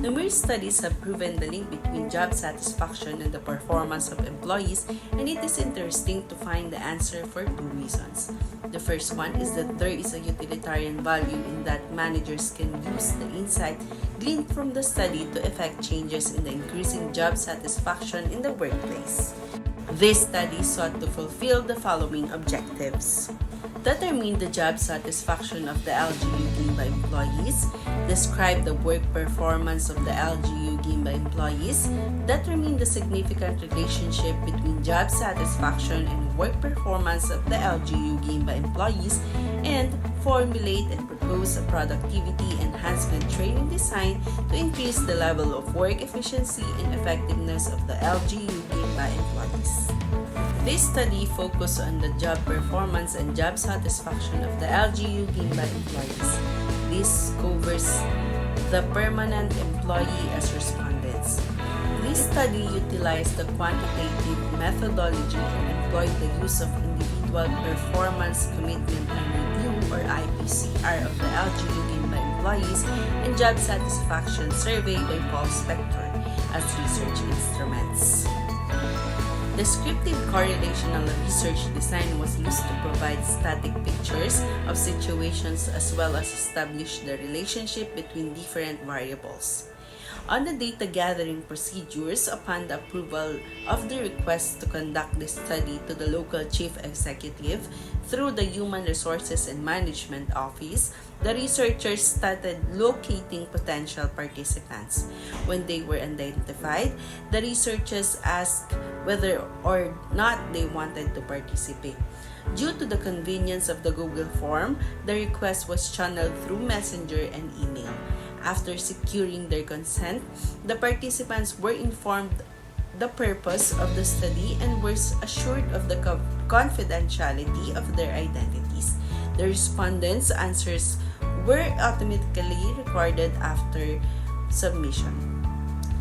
Numerous studies have proven the link between job satisfaction and the performance of employees, and it is interesting to find the answer for two reasons. The first one is that there is a utilitarian value in that managers can use the insight gleaned from the study to effect changes in the increasing job satisfaction in the workplace. This study sought to fulfill the following objectives: determine the job satisfaction of the LGU gained by employees, describe the work performance of the LGU gained by employees, determine the significant relationship between job satisfaction and work performance of the LGU gained by employees, and formulate and propose a productivity enhancement training design to increase the level of work efficiency and effectiveness of the LGU gained by employees. This study focused on the job performance and job satisfaction of the LGU gained by employees. This covers the permanent employee as respondents. This study utilized the quantitative methodology and employed the use of individual performance commitment and review or IPCR of the LGU gained by employees and job satisfaction survey by pulse vector as research instruments. Descriptive correlational research design was used to provide static pictures of situations as well as establish the relationship between different variables. On the data gathering procedures, upon the approval of the request to conduct the study to the local chief executive through the Human Resources and Management Office, the researchers started locating potential participants. When they were identified, the researchers asked whether or not they wanted to participate. Due to the convenience of the Google form, the request was channeled through Messenger and email. After securing their consent, the participants were informed the purpose of the study and were assured of the confidentiality of their identities. The respondents' answers were automatically recorded after submission.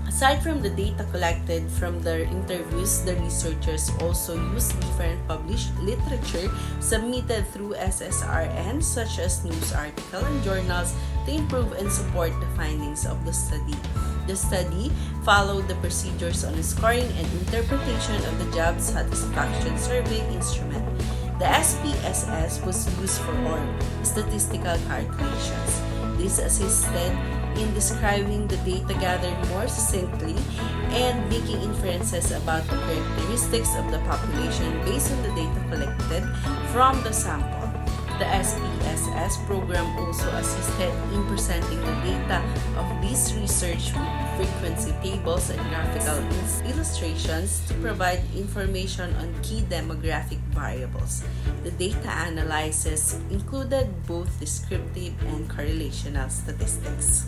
Aside from the data collected from the interviews, the researchers also used different published literature submitted through SSRN, such as news articles and journals, to improve and support the findings of the study. The study followed the procedures on scoring and interpretation of the job satisfaction survey instrument. The SPSS was used for all statistical calculations. This assisted in describing the data gathered more succinctly and making inferences about the characteristics of the population based on the data collected from the sample. The SPSS program also assisted in presenting the data of this research with frequency tables and graphical illustrations to provide information on key demographic variables. The data analysis included both descriptive and correlational statistics.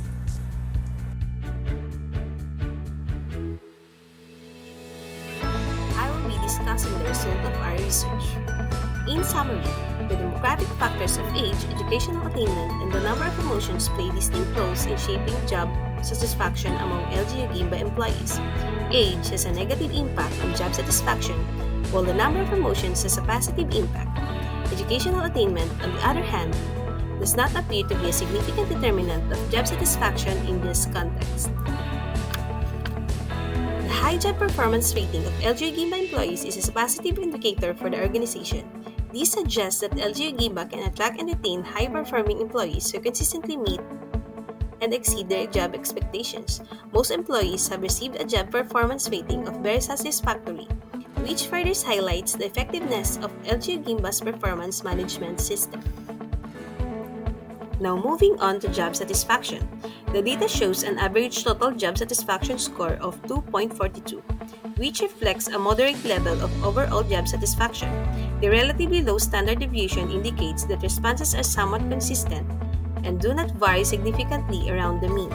I will be discussing the result of our research. In summary, the demographic factors of age, educational attainment, and the number of emotions play distinct roles in shaping job satisfaction among LGU gained by employees. Age has a negative impact on job satisfaction, while the number of emotions has a positive impact. Educational attainment, on the other hand, does not appear to be a significant determinant of job satisfaction in this context. The high job performance rating of LGU gained by employees is a positive indicator for the organization. This suggests that LGU GIBA can attract and retain high-performing employees who consistently meet and exceed their job expectations. Most employees have received a job performance rating of very satisfactory, which further highlights the effectiveness of LGU GIBA's performance management system. Now moving on to job satisfaction. The data shows an average total job satisfaction score of 2.42, which reflects a moderate level of overall job satisfaction. The relatively low standard deviation indicates that responses are somewhat consistent and do not vary significantly around the mean.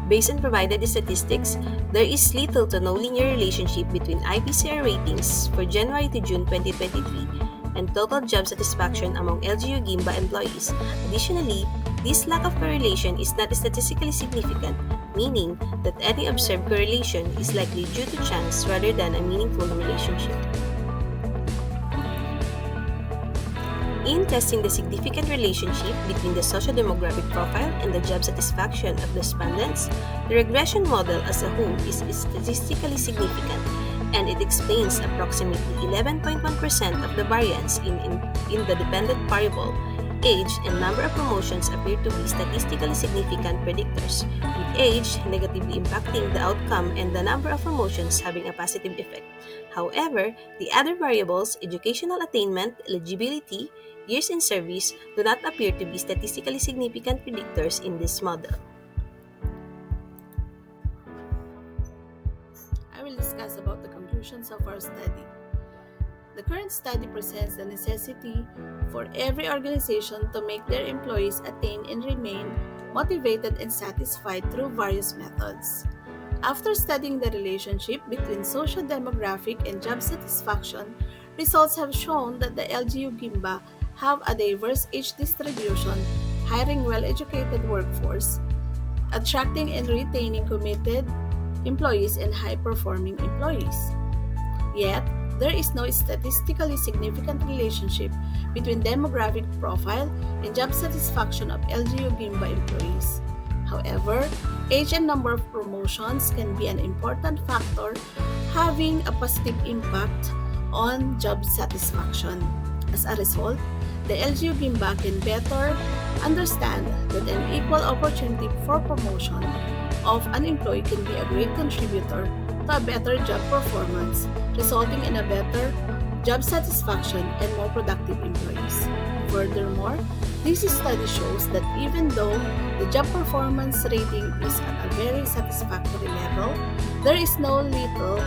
Based on provided statistics, there is little to no linear relationship between IPCR ratings for January to June 2023 and total job satisfaction among LGU GIBA employees. Additionally, this lack of correlation is not statistically significant, meaning that any observed correlation is likely due to chance rather than a meaningful relationship. In testing the significant relationship between the socio-demographic profile and the job satisfaction of the respondents, the regression model as a whole is statistically significant, and it explains approximately 11.1% of the variance in the dependent variable. Age and number of promotions appear to be statistically significant predictors, with age negatively impacting the outcome and the number of promotions having a positive effect. However, the other variables, educational attainment, eligibility, years in service, do not appear to be statistically significant predictors in this model. I will discuss about the conclusions of our study. The current study presents the necessity for every organization to make their employees attain and remain motivated and satisfied through various methods. After studying the relationship between social demographic and job satisfaction, results have shown that the LGU Gimba have a diverse age distribution, hiring well-educated workforce, attracting and retaining committed employees and high-performing employees. Yet, there is no statistically significant relationship between demographic profile and job satisfaction of LGU Gimba employees. However, age and number of promotions can be an important factor having a positive impact on job satisfaction. As a result, the LGU Gimba can better understand that an equal opportunity for promotion of an employee can be a great contributor to a better job performance, resulting in a better job satisfaction and more productive employees. Furthermore, this study shows that even though the job performance rating is at a very satisfactory level, there is little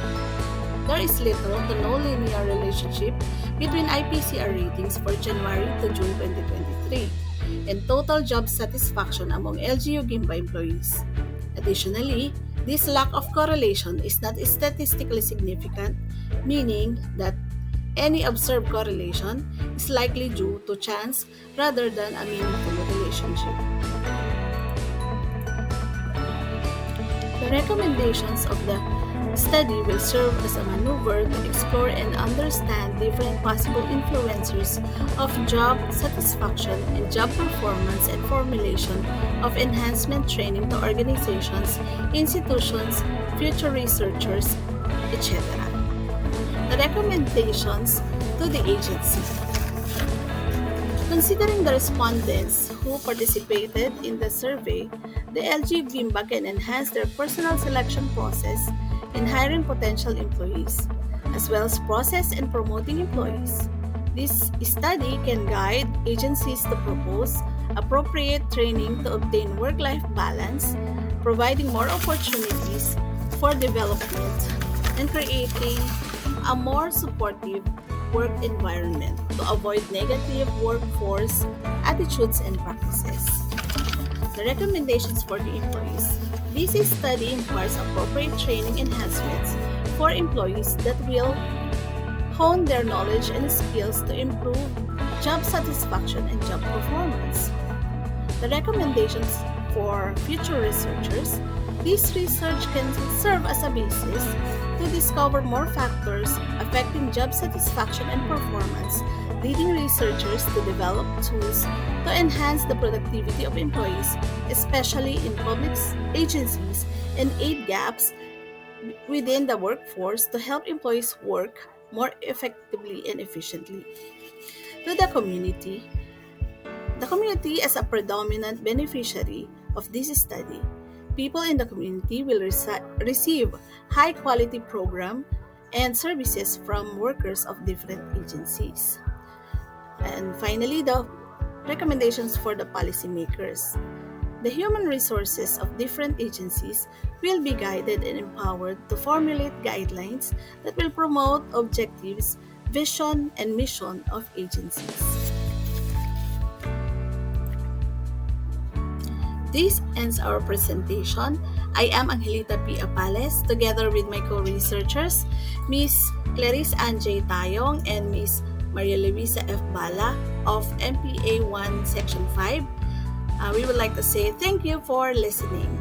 to no linear relationship between IPCR ratings for January to June 2023 and total job satisfaction among LGU Gimba employees. Additionally, this lack of correlation is not statistically significant, meaning that any observed correlation is likely due to chance rather than a meaningful relationship. The recommendations of the study will serve as a maneuver to explore and understand different possible influencers of job satisfaction and job performance and formulation of enhancement training to organizations, institutions, future researchers, etc. The recommendations to the agency. Considering the respondents who participated in the survey, the LG Gimba can enhance their personal selection process in hiring potential employees, as well as process and promoting employees. This study can guide agencies to propose appropriate training to obtain work-life balance, providing more opportunities for development, and creating a more supportive work environment to avoid negative workforce attitudes and practices. The recommendations for the employees. This study imparts appropriate training enhancements for employees that will hone their knowledge and skills to improve job satisfaction and job performance. The recommendations for future researchers. This research can serve as a basis to discover more factors affecting job satisfaction and performance, leading researchers to develop tools to enhance the productivity of employees, especially in public agencies, and aid gaps within the workforce to help employees work more effectively and efficiently. To the community as a predominant beneficiary of this study, people in the community will receive high-quality program and services from workers of different agencies. And finally, the recommendations for the policymakers. The human resources of different agencies will be guided and empowered to formulate guidelines that will promote objectives, vision, and mission of agencies. This ends our presentation. I am Angelita P. Apales, together with my co-researchers, Ms. Clarisse Tayong and Ms. Ma.Luisa F. Bala of MPA 1 Section 5. We would like to say thank you for listening.